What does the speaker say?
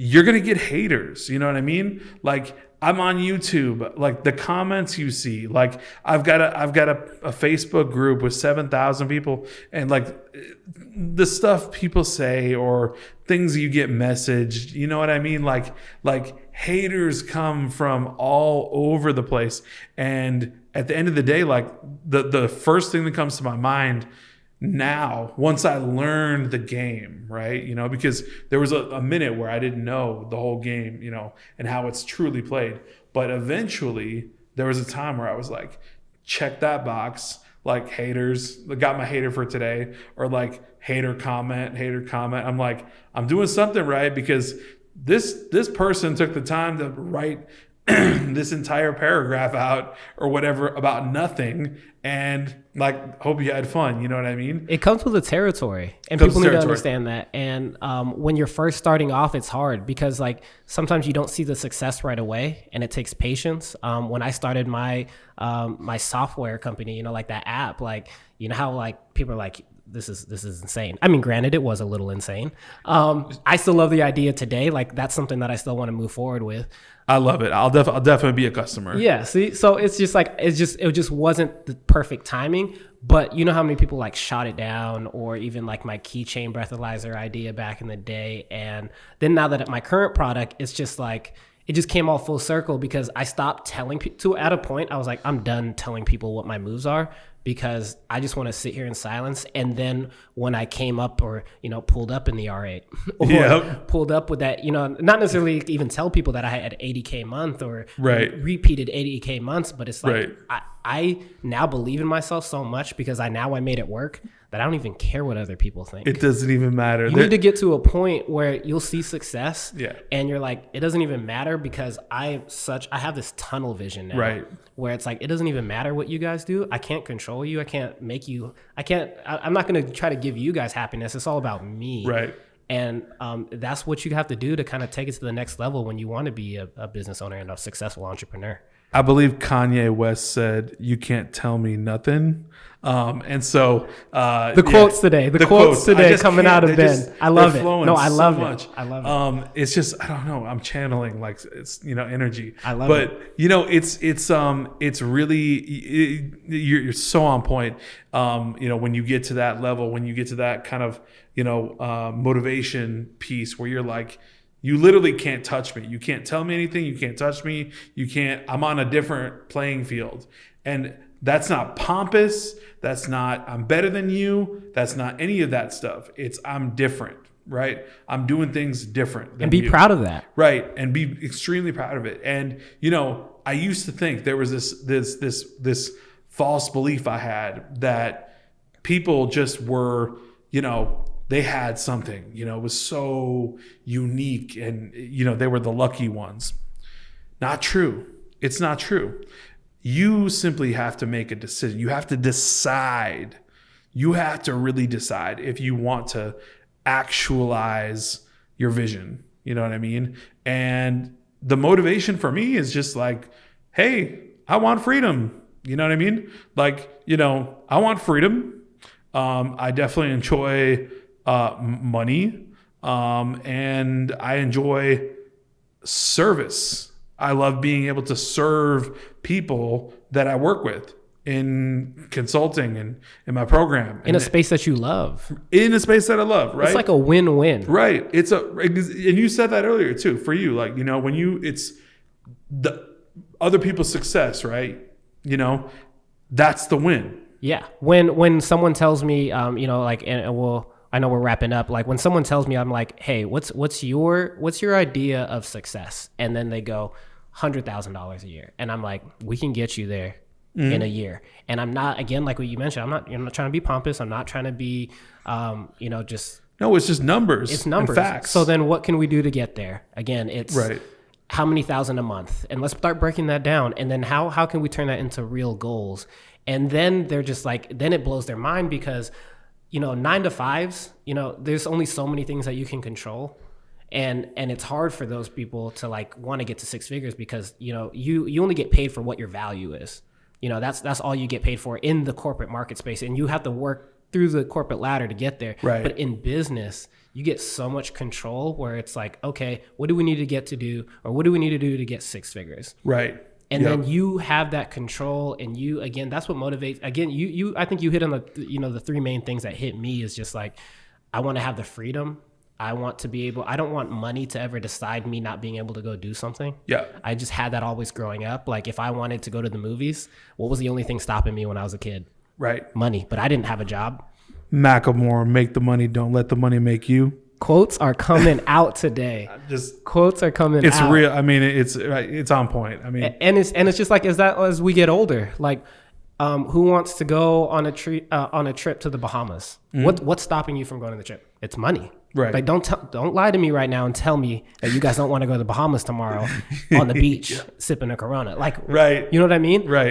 you're going to get haters. You know what I mean? Like, I'm on YouTube, like the comments you see, like I've got a Facebook group with 7,000 people, and like the stuff people say or things you get messaged, you know what I mean? Like haters come from all over the place. And at the end of the day, like the first thing that comes to my mind now, once I learned the game, right? You know, because there was a minute where I didn't know the whole game, you know, and how it's truly played. But eventually there was a time where I was like, check that box, like haters, got my hater for today, or like hater comment. I'm like, I'm doing something right, because this person took the time to write this entire paragraph out or whatever about nothing, and like, hope you had fun. You know what I mean? It comes with the territory, and people need to understand that. And when you're first starting off, it's hard because like sometimes you don't see the success right away, and it takes patience. When I started my my software company, you know, like that app, like, you know how like people are like, this is insane. I mean, granted, it was a little insane. I still love the idea today. Like, that's something that I still want to move forward with. I love it. I'll definitely be a customer. Yeah. See, so it's just like, it just wasn't the perfect timing, but you know how many people like shot it down, or even like my keychain breathalyzer idea back in the day. And then now that my current product, it's just like, it just came all full circle, because I stopped telling people. At a point I was like, I'm done telling people what my moves are, because I just want to sit here in silence. And then when I came up, or, you know, pulled up in the R8 or pulled up with that, you know, not necessarily even tell people that I had 80K a month or repeated 80K months, but it's like, I now believe in myself so much, because I made it work, that I don't even care what other people think. It doesn't even matter. You need to get to a point where you'll see success, yeah, and you're like, it doesn't even matter, because I have this tunnel vision now, right, where it's like, it doesn't even matter what you guys do. I can't control you. I can't make you. I'm not going to try to give you guys happiness. It's all about me, right? And that's what you have to do to kind of take it to the next level when you want to be a business owner and a successful entrepreneur. I believe Kanye West said, "You can't tell me nothing." And so the quotes today, the quotes today coming out of Ben. I love it. No, I love it. I love it. It's just, I don't know. I'm channeling like, it's, you know, energy. I love it. But you know, it's really, you're so on point. You know, when you get to that level, when you get to that kind of, you know, motivation piece where you're like, you literally can't touch me. You can't tell me anything. You can't touch me. I'm on a different playing field. And that's not pompous. That's not, I'm better than you. That's not any of that stuff. It's, I'm different, right? I'm doing things different than and be you. Proud of that. Right. And be extremely proud of it. And, you know, I used to think there was this false belief I had that people just were, you know, they had something, you know, it was so unique, and, you know, they were the lucky ones. Not true. It's not true. You simply have to make a decision. You have to decide. You have to really decide if you want to actualize your vision. You know what I mean? And the motivation for me is just like, hey, I want freedom. You know what I mean? Like, you know, I want freedom. I definitely enjoy money, and I enjoy service. I love being able to serve people that I work with in consulting and in my program. In a space that you love. In a space that I love, right? It's like a win-win. Right. And you said that earlier too, for you, like, you know, it's the other people's success, right? You know, that's the win. Yeah. When someone tells me, you know, like, I know we're wrapping up. Like, when someone tells me, I'm like, hey, what's your idea of success? And then they go, $100,000 a year. And I'm like, we can get you there in a year. And I'm not, again, like what you mentioned, I'm not trying to be pompous. I'm not trying to be, you know, just. No, it's just numbers. It's numbers. And facts. So then what can we do to get there? Again, it's right. How many thousand a month? And let's start breaking that down. And then how can we turn that into real goals? And then they're just like, then it blows their mind, because, you know, 9 to 5s, you know, there's only so many things that you can control. And it's hard for those people to like want to get to 6 figures, because, you know, you only get paid for what your value is. You know, that's all you get paid for in the corporate market space. And you have to work through the corporate ladder to get there. Right. But in business, you get so much control where it's like, okay, what do we need to get to do, or what do we need to do to get 6 figures? Right. And Yep. then you have that control, and you, again, that's what motivates. Again, you I think you hit on the 3 main things that hit me is just like, I want to have the freedom. I want to be able, I don't want money to ever decide me not being able to go do something. Yeah. I just had that always growing up. Like if I wanted to go to the movies, what was the only thing stopping me when I was a kid? Right. Money. But I didn't have a job. Macklemore, make the money, don't let the money make you. Quotes are coming out today. Just Quotes are coming it's out. real. I mean, it's on point. I mean, And it's just like, is that as we get older, like who wants to go on a trip to the Bahamas? What's stopping you from going on the trip? It's money. Right. Like don't lie to me right now and tell me that you guys don't want to go to the Bahamas tomorrow on the beach sipping a Corona. Like, right. you know what I mean? Right.